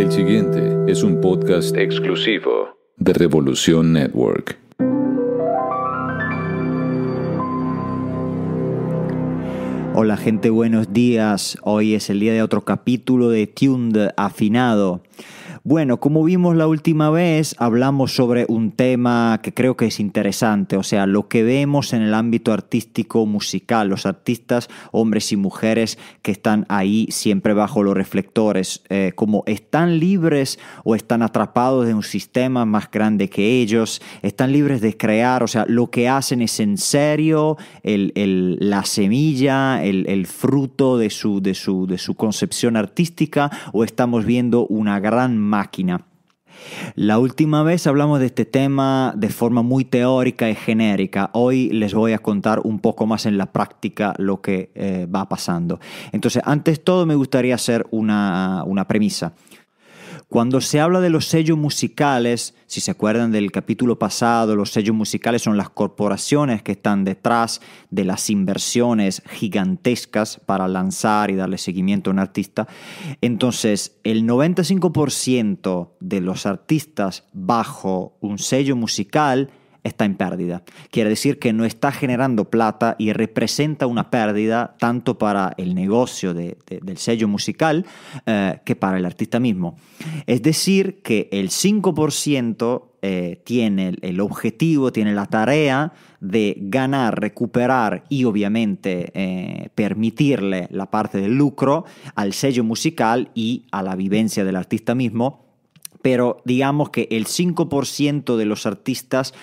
El siguiente es un podcast exclusivo de Revolución Network. Hola gente, buenos días. Hoy es el día de otro capítulo de Tuned Afinado. Bueno, como vimos la última vez, hablamos sobre un tema que creo que es interesante, o sea, lo que vemos en el ámbito artístico musical, los artistas, hombres y mujeres que están ahí siempre bajo los reflectores, como están libres o están atrapados en un sistema más grande que ellos, están libres de crear, o sea, lo que hacen es en serio la semilla, el fruto de su concepción artística, o estamos viendo una gran máquina. La última vez hablamos de este tema de forma muy teórica y genérica. Hoy les voy a contar un poco más en la práctica lo que va pasando. Entonces, antes de todo me gustaría hacer una premisa. Cuando se habla de los sellos musicales, si se acuerdan del capítulo pasado, los sellos musicales son las corporaciones que están detrás de las inversiones gigantescas para lanzar y darle seguimiento a un artista. Entonces, el 95% de los artistas bajo un sello musical está en pérdida. Quiere decir que no está generando plata y representa una pérdida tanto para el negocio del sello musical que para el artista mismo. Es decir, que el 5% tiene el objetivo, tiene la tarea de ganar, recuperar y obviamente permitirle la parte del lucro al sello musical y a la vivencia del artista mismo. Pero digamos que el 5% de los artistas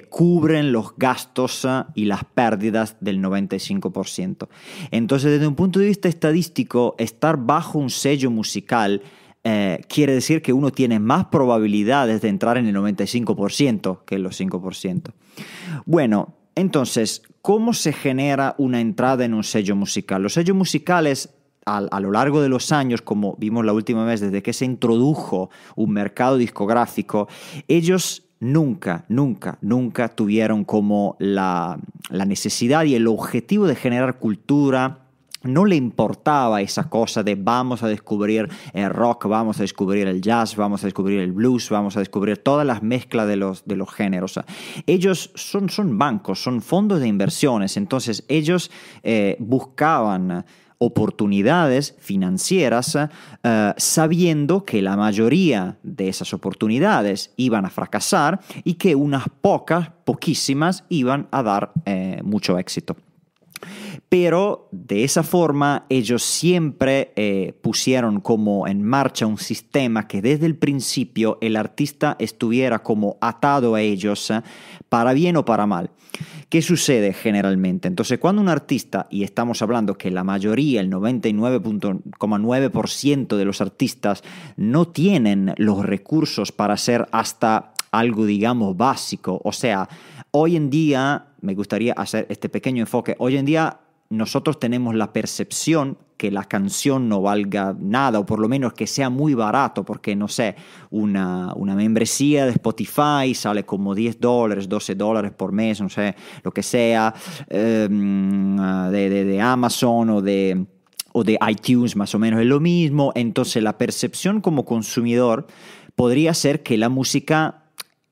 cubren los gastos y las pérdidas del 95%. Entonces, desde un punto de vista estadístico, estar bajo un sello musical quiere decir que uno tiene más probabilidades de entrar en el 95% que en los 5%. Bueno, entonces, ¿cómo se genera una entrada en un sello musical? Los sellos musicales a lo largo de los años, como vimos la última vez, desde que se introdujo un mercado discográfico, ellos nunca tuvieron como la necesidad y el objetivo de generar cultura. No le importaba esa cosa de vamos a descubrir el rock, vamos a descubrir el jazz, vamos a descubrir el blues, vamos a descubrir todas las mezclas de los géneros. Ellos son bancos, son fondos de inversiones, entonces ellos buscaban oportunidades financieras sabiendo que la mayoría de esas oportunidades iban a fracasar y que unas poquísimas iban a dar mucho éxito. Pero de esa forma ellos siempre pusieron como en marcha un sistema que desde el principio el artista estuviera como atado a ellos para bien o para mal. ¿Qué sucede generalmente? Entonces, cuando un artista, y estamos hablando que la mayoría, el 99,9% de los artistas no tienen los recursos para hacer hasta algo, digamos, básico. O sea, hoy en día, me gustaría hacer este pequeño enfoque, hoy en día nosotros tenemos la percepción que la canción no valga nada, o por lo menos que sea muy barato, porque, no sé, una membresía de Spotify sale como $10, $12 por mes, no sé, lo que sea, de Amazon o de iTunes más o menos es lo mismo. Entonces la percepción como consumidor podría ser que la música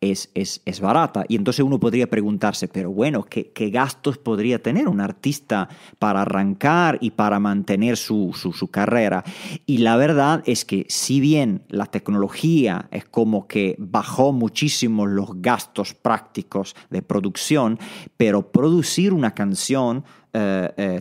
es barata, y entonces uno podría preguntarse, pero bueno, ¿qué gastos podría tener un artista para arrancar y para mantener su carrera? Y la verdad es que si bien la tecnología es como que bajó muchísimo los gastos prácticos de producción, pero producir una canción,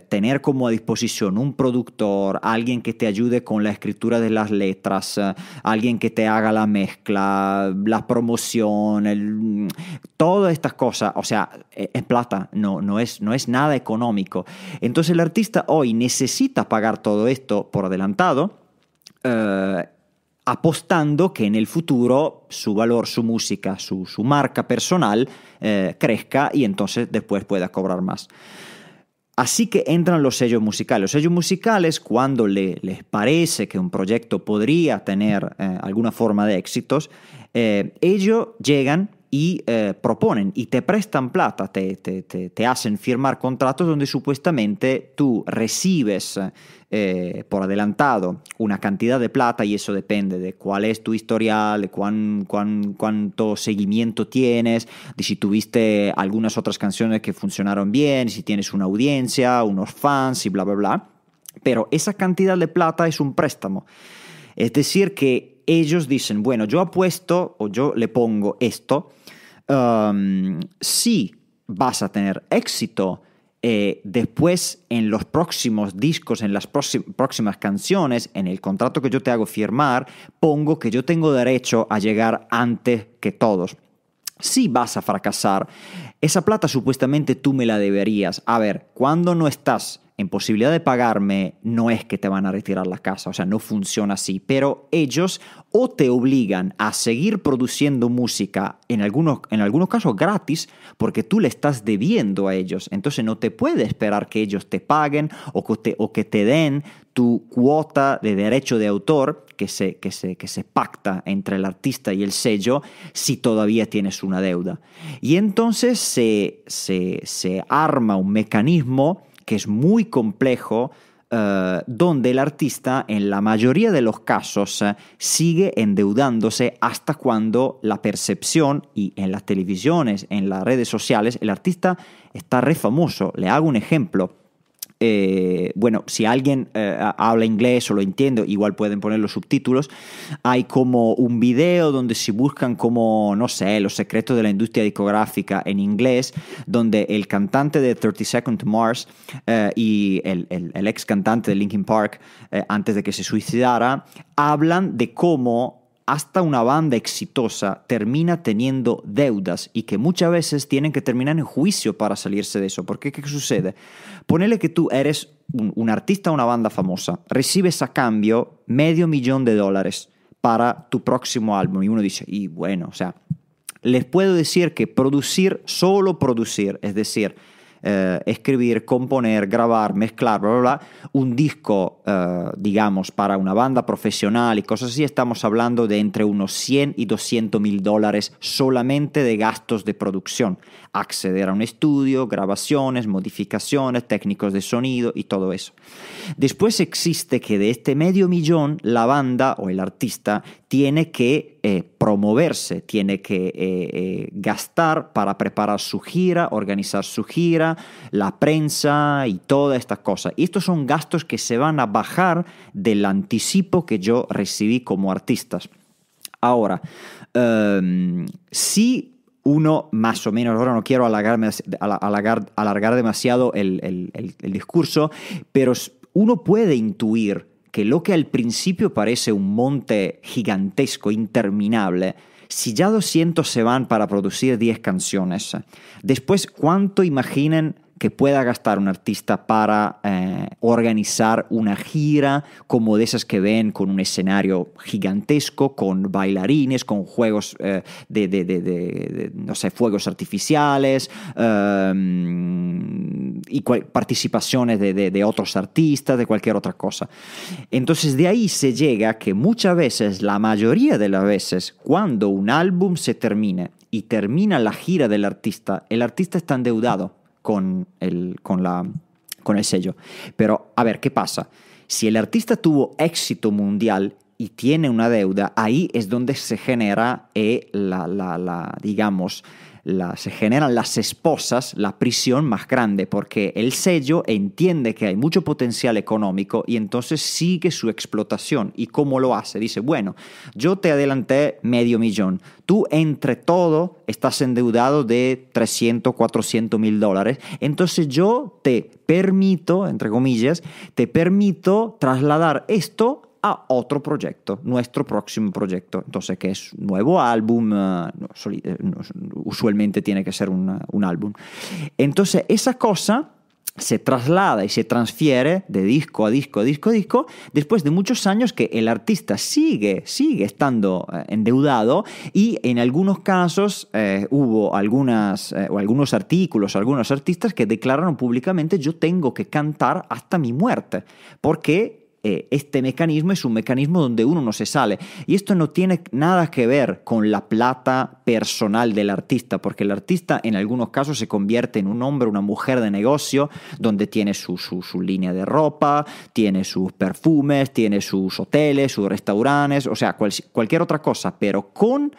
tener como a disposición un productor, alguien que te ayude con la escritura de las letras, alguien que te haga la mezcla, la promoción, todas estas cosas, o sea, es plata, no es nada económico. Entonces el artista hoy necesita pagar todo esto por adelantado, apostando que en el futuro su valor, su música, su marca personal crezca y entonces después pueda cobrar más. Así que entran los sellos musicales. Los sellos musicales, cuando les parece que un proyecto podría tener alguna forma de éxitos, ellos llegan y proponen y te prestan plata, te hacen firmar contratos donde supuestamente tú recibes por adelantado una cantidad de plata, y eso depende de cuál es tu historial, de cuánto seguimiento tienes, de si tuviste algunas otras canciones que funcionaron bien, si tienes una audiencia, unos fans y bla, bla, bla. Pero esa cantidad de plata es un préstamo. Es decir, que ellos dicen, bueno, yo apuesto o yo le pongo esto, si vas a tener éxito, después en los próximos discos, en las próximas canciones, en el contrato que yo te hago firmar, pongo que yo tengo derecho a llegar antes que todos. Si vas a fracasar, esa plata supuestamente tú me la deberías. A ver, cuando no estás en posibilidad de pagarme, no es que te van a retirar la casa, o sea, no funciona así, pero ellos o te obligan a seguir produciendo música, en algunos casos gratis, porque tú le estás debiendo a ellos, entonces no te puede esperar que ellos te paguen o que te den tu cuota de derecho de autor que se pacta entre el artista y el sello si todavía tienes una deuda. Y entonces se arma un mecanismo que es muy complejo, donde el artista en la mayoría de los casos sigue endeudándose hasta cuando la percepción, y en las televisiones, en las redes sociales, el artista está re famoso. Le hago un ejemplo. Bueno, si alguien habla inglés o lo entiende, igual pueden poner los subtítulos. Hay como un video donde se buscan como, no sé, los secretos de la industria discográfica en inglés, donde el cantante de 30 Seconds to Mars y el ex cantante de Linkin Park, antes de que se suicidara, hablan de cómo hasta una banda exitosa termina teniendo deudas y que muchas veces tienen que terminar en juicio para salirse de eso. ¿Por qué? ¿Qué sucede? Ponele que tú eres un artista, una banda famosa, recibes a cambio $500,000 para tu próximo álbum, y uno dice, y bueno, o sea, les puedo decir que solo producir, es decir, escribir, componer, grabar, mezclar, bla, bla, bla, un disco, digamos, para una banda profesional y cosas así, estamos hablando de entre unos $100,000 y $200,000 solamente de gastos de producción. Acceder a un estudio, grabaciones, modificaciones, técnicos de sonido y todo eso. Después existe que de este $500,000 la banda o el artista tiene que promoverse, tiene que gastar para preparar su gira, organizar su gira, la prensa y todas estas cosas. Y estos son gastos que se van a bajar del anticipo que yo recibí como artistas. Ahora, si uno más o menos, ahora no quiero alargar demasiado el discurso, pero uno puede intuir que lo que al principio parece un monte gigantesco, interminable, si ya 200 se van para producir 10 canciones, después, ¿cuánto imaginen que pueda gastar un artista para organizar una gira como de esas que ven, con un escenario gigantesco, con bailarines, con juegos no sé, fuegos artificiales y participaciones de otros artistas, de cualquier otra cosa? Entonces de ahí se llega que muchas veces, la mayoría de las veces, cuando un álbum se termine y termina la gira del artista, el artista está endeudado con el sello. Pero, a ver, ¿qué pasa? Si el artista tuvo éxito mundial y tiene una deuda, ahí es donde se genera se generan las esposas, la prisión más grande, porque el sello entiende que hay mucho potencial económico y entonces sigue su explotación. ¿Y cómo lo hace? Dice, bueno, yo te adelanté $500,000, tú entre todo estás endeudado de $300,000, $400,000, entonces yo te permito, entre comillas, trasladar esto a otro proyecto, nuestro próximo proyecto. Entonces, que es un nuevo álbum, usualmente tiene que ser un álbum. Entonces, esa cosa se traslada y se transfiere de disco a disco, a disco a disco, después de muchos años que el artista sigue estando endeudado, y en algunos casos hubo algunos artículos, algunos artistas que declararon públicamente, yo tengo que cantar hasta mi muerte, porque este mecanismo es un mecanismo donde uno no se sale. Y esto no tiene nada que ver con la plata personal del artista, porque el artista en algunos casos se convierte en un hombre, una mujer de negocio, donde tiene su línea de ropa, tiene sus perfumes, tiene sus hoteles, sus restaurantes, o sea, cualquier otra cosa, pero con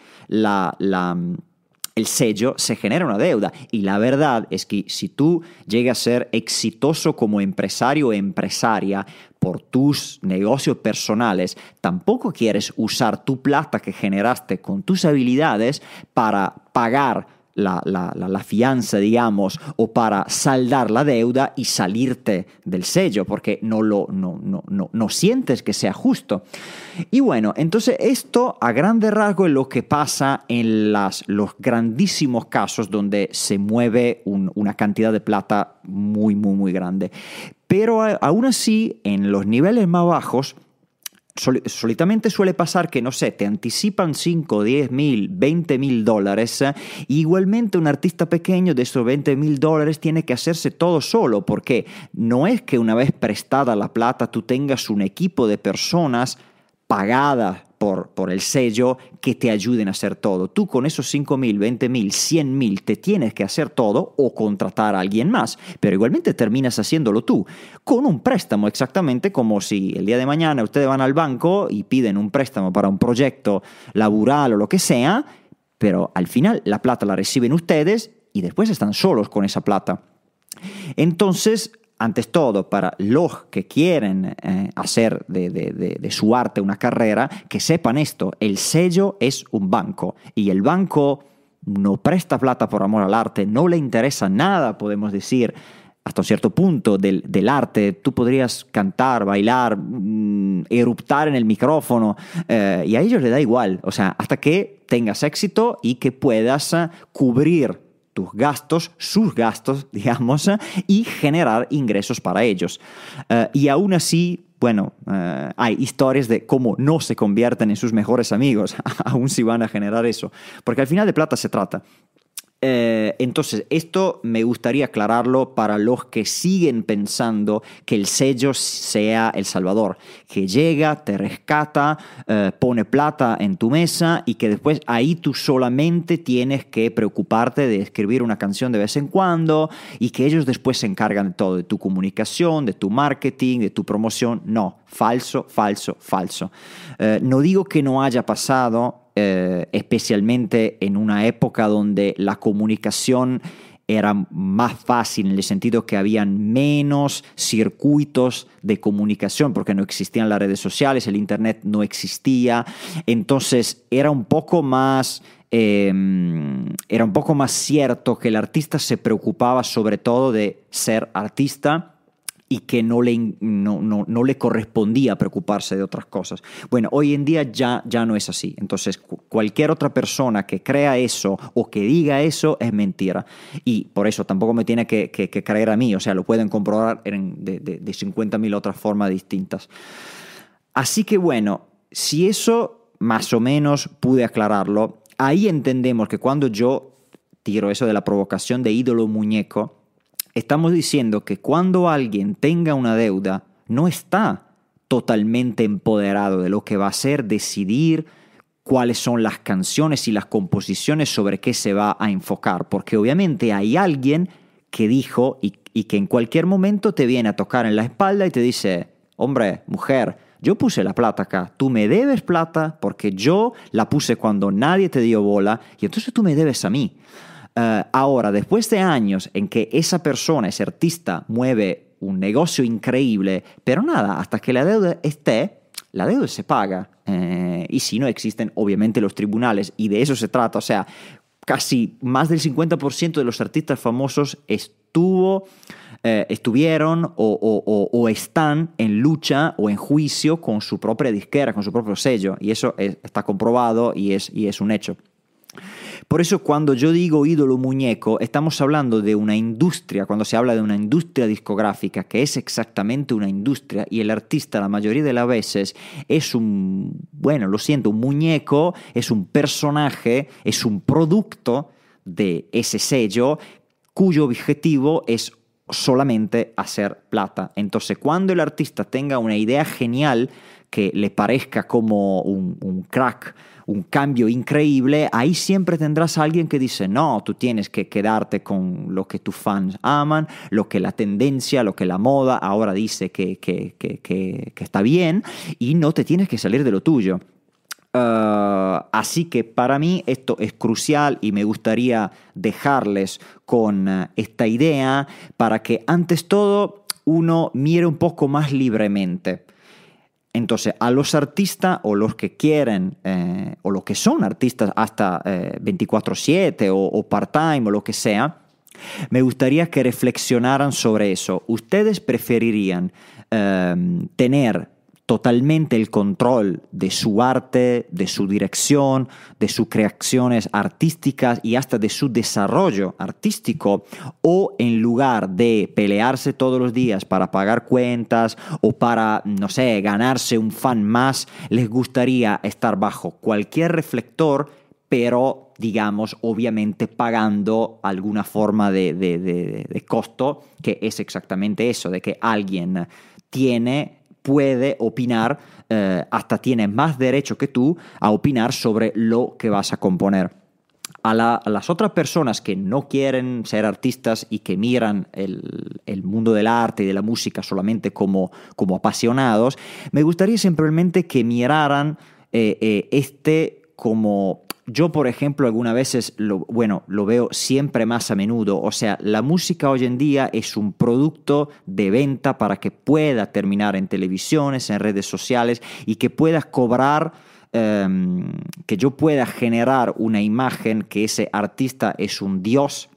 el sello se genera una deuda. Y la verdad es que si tú llegas a ser exitoso como empresario o empresaria por tus negocios personales, tampoco quieres usar tu plata que generaste con tus habilidades para pagar la fianza, digamos, o para saldar la deuda y salirte del sello, porque no sientes que sea justo. Y bueno, entonces esto a grande rasgo es lo que pasa en los grandísimos casos donde se mueve una cantidad de plata muy, muy, muy grande. Pero aún así, en los niveles más bajos, solitamente suele pasar que, no sé, te anticipan 5, 10 mil, 20 mil dólares. Igualmente un artista pequeño de esos 20 mil dólares tiene que hacerse todo solo, porque no es que una vez prestada la plata tú tengas un equipo de personas pagadas por el sello que te ayuden a hacer todo. Tú con esos 5 mil, 20 mil, 100 mil te tienes que hacer todo o contratar a alguien más, pero igualmente terminas haciéndolo tú, con un préstamo, exactamente como si el día de mañana ustedes van al banco y piden un préstamo para un proyecto laboral o lo que sea, pero al final la plata la reciben ustedes y después están solos con esa plata. Entonces, antes todo, para los que quieren hacer de su arte una carrera, que sepan esto: el sello es un banco y el banco no presta plata por amor al arte, no le interesa nada, podemos decir, hasta un cierto punto del arte. Tú podrías cantar, bailar, eruptar en el micrófono, y a ellos les da igual, o sea, hasta que tengas éxito y que puedas cubrir tus gastos, sus gastos, digamos, y generar ingresos para ellos. Y aún así, bueno, hay historias de cómo no se convierten en sus mejores amigos, aún si van a generar eso, porque al final de plata se trata. Entonces, esto me gustaría aclararlo para los que siguen pensando que el sello sea el salvador, que llega, te rescata, pone plata en tu mesa y que después ahí tú solamente tienes que preocuparte de escribir una canción de vez en cuando y que ellos después se encargan de todo, de tu comunicación, de tu marketing, de tu promoción. No, falso, falso, falso. No digo que no haya pasado, especialmente en una época donde la comunicación era más fácil, en el sentido que habían menos circuitos de comunicación porque no existían las redes sociales, el internet no existía, entonces era un poco más cierto que el artista se preocupaba sobre todo de ser artista y que no le correspondía preocuparse de otras cosas. Bueno, hoy en día ya no es así. Entonces, cualquier otra persona que crea eso o que diga eso es mentira. Y por eso tampoco me tiene que creer a mí. O sea, lo pueden comprobar de 50.000 otras formas distintas. Así que bueno, si eso más o menos pude aclararlo, ahí entendemos que cuando yo tiro eso de la provocación de ídolo muñeco, estamos diciendo que cuando alguien tenga una deuda, no está totalmente empoderado de lo que va a hacer, decidir cuáles son las canciones y las composiciones sobre qué se va a enfocar, porque obviamente hay alguien que dijo y que en cualquier momento te viene a tocar en la espalda y te dice: hombre, mujer, yo puse la plata acá, tú me debes plata porque yo la puse cuando nadie te dio bola y entonces tú me debes a mí. Ahora, después de años en que esa persona, ese artista, mueve un negocio increíble, pero nada, hasta que la deuda esté, la deuda se paga. Y si no existen, obviamente, los tribunales, y de eso se trata. O sea, casi más del 50% de los artistas famosos estuvieron o están en lucha o en juicio con su propia disquera, con su propio sello, y eso está comprobado y es un hecho. Por eso cuando yo digo ídolo muñeco, estamos hablando de una industria, cuando se habla de una industria discográfica, que es exactamente una industria, y el artista la mayoría de las veces es un muñeco, es un personaje, es un producto de ese sello, cuyo objetivo es solamente hacer plata. Entonces, cuando el artista tenga una idea genial que le parezca como un crack, un cambio increíble, ahí siempre tendrás a alguien que dice, no, tú tienes que quedarte con lo que tus fans aman, lo que la tendencia, lo que la moda ahora dice que está bien, y no te tienes que salir de lo tuyo. Así que para mí esto es crucial y me gustaría dejarles con esta idea para que antes todo uno mire un poco más libremente. Entonces, a los artistas o los que quieren o los que son artistas hasta 24/7 o part-time o lo que sea, me gustaría que reflexionaran sobre eso. ¿Ustedes preferirían tener totalmente el control de su arte, de su dirección, de sus creaciones artísticas y hasta de su desarrollo artístico, o en lugar de pelearse todos los días para pagar cuentas o para, no sé, ganarse un fan más, les gustaría estar bajo cualquier reflector, pero, digamos, obviamente pagando alguna forma de costo, que es exactamente eso, de que alguien puede opinar, hasta tiene más derecho que tú a opinar sobre lo que vas a componer. A las otras personas que no quieren ser artistas y que miran el mundo del arte y de la música solamente como apasionados, me gustaría simplemente que miraran como... Yo, por ejemplo, algunas veces lo veo siempre más a menudo. O sea, la música hoy en día es un producto de venta para que pueda terminar en televisiones, en redes sociales y que pueda cobrar, que yo pueda generar una imagen que ese artista es un dios.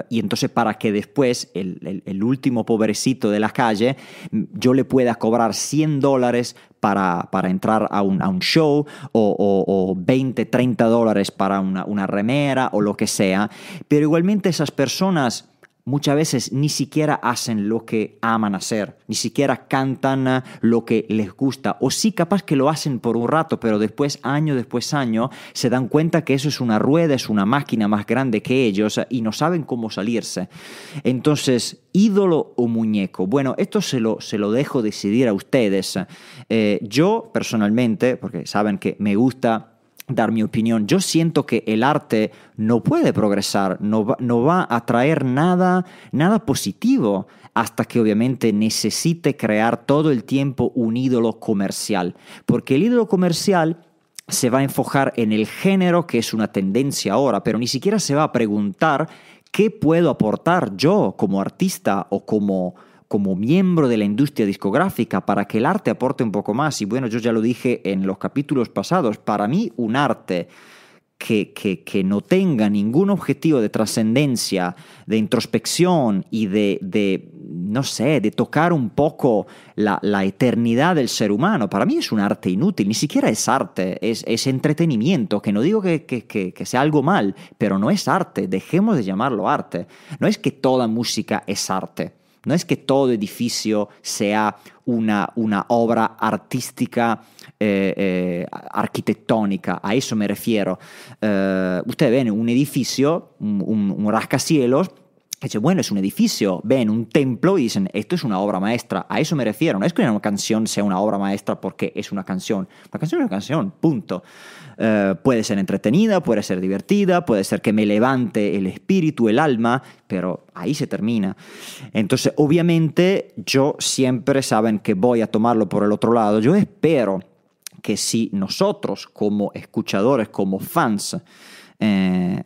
Y entonces para que después el último pobrecito de la calle yo le pueda cobrar $100 para entrar a un show o $20, $30 para una remera o lo que sea, pero igualmente esas personas muchas veces ni siquiera hacen lo que aman hacer, ni siquiera cantan lo que les gusta, o sí, capaz que lo hacen por un rato, pero después, año después año, se dan cuenta que eso es una rueda, es una máquina más grande que ellos y no saben cómo salirse. Entonces, ídolo o muñeco, bueno, esto se lo dejo decidir a ustedes. Yo, personalmente, porque saben que me gusta dar mi opinión, yo siento que el arte no puede progresar, no va a traer nada positivo hasta que obviamente necesite crear todo el tiempo un ídolo comercial, porque el ídolo comercial se va a enfocar en el género que es una tendencia ahora, pero ni siquiera se va a preguntar qué puedo aportar yo como artista o como miembro de la industria discográfica para que el arte aporte un poco más. Y bueno, yo ya lo dije en los capítulos pasados, para mí un arte que no tenga ningún objetivo de trascendencia, de introspección y no sé, de tocar un poco la eternidad del ser humano, para mí es un arte inútil, ni siquiera es arte, es entretenimiento, que no digo que sea algo mal, pero no es arte, dejemos de llamarlo arte. No es que toda música es arte. No es que todo edificio sea una obra artística, arquitectónica, a eso me refiero. Ustedes ven un edificio, un rascacielos, y dicen, bueno, es un edificio, ven un templo y dicen, esto es una obra maestra, a eso me refiero. No es que una canción sea una obra maestra porque es una canción es una canción, punto. Puede ser entretenida, puede ser divertida, puede ser que me levante el espíritu, el alma, pero ahí se termina. Entonces, obviamente, yo siempre saben que voy a tomarlo por el otro lado. Yo espero que si nosotros como escuchadores, como fans,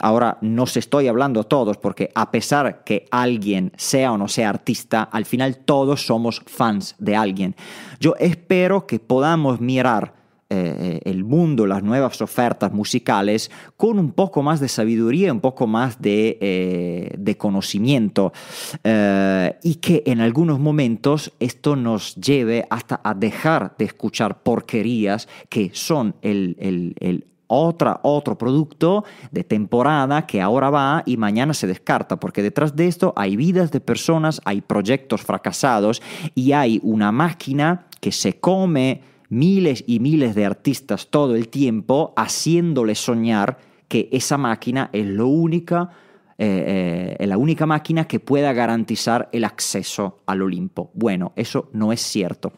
ahora no se estoy hablando a todos porque a pesar que alguien sea o no sea artista, al final todos somos fans de alguien. Yo espero que podamos mirar el mundo, las nuevas ofertas musicales con un poco más de sabiduría, un poco más de conocimiento y que en algunos momentos esto nos lleve hasta a dejar de escuchar porquerías que son otro producto de temporada que ahora va y mañana se descarta, porque detrás de esto hay vidas de personas, hay proyectos fracasados y hay una máquina que se come miles y miles de artistas todo el tiempo, haciéndoles soñar que esa máquina es lo única es la única máquina que pueda garantizar el acceso al Olimpo. Bueno, eso no es cierto.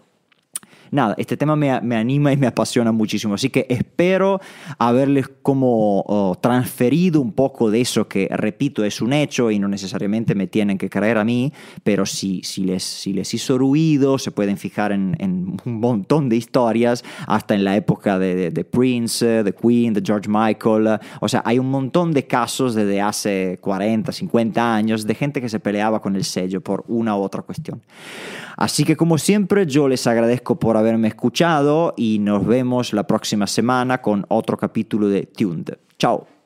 Nada, este tema me anima y me apasiona muchísimo, así que espero haberles como transferido un poco de eso que, repito, es un hecho y no necesariamente me tienen que creer a mí, pero si les hizo ruido, se pueden fijar en un montón de historias, hasta en la época de Prince, de Queen, de George Michael, o sea, hay un montón de casos desde hace 40, 50 años de gente que se peleaba con el sello por una u otra cuestión. Así que como siempre yo les agradezco por haberme escuchado y nos vemos la próxima semana con otro capítulo de Tuned. Chao.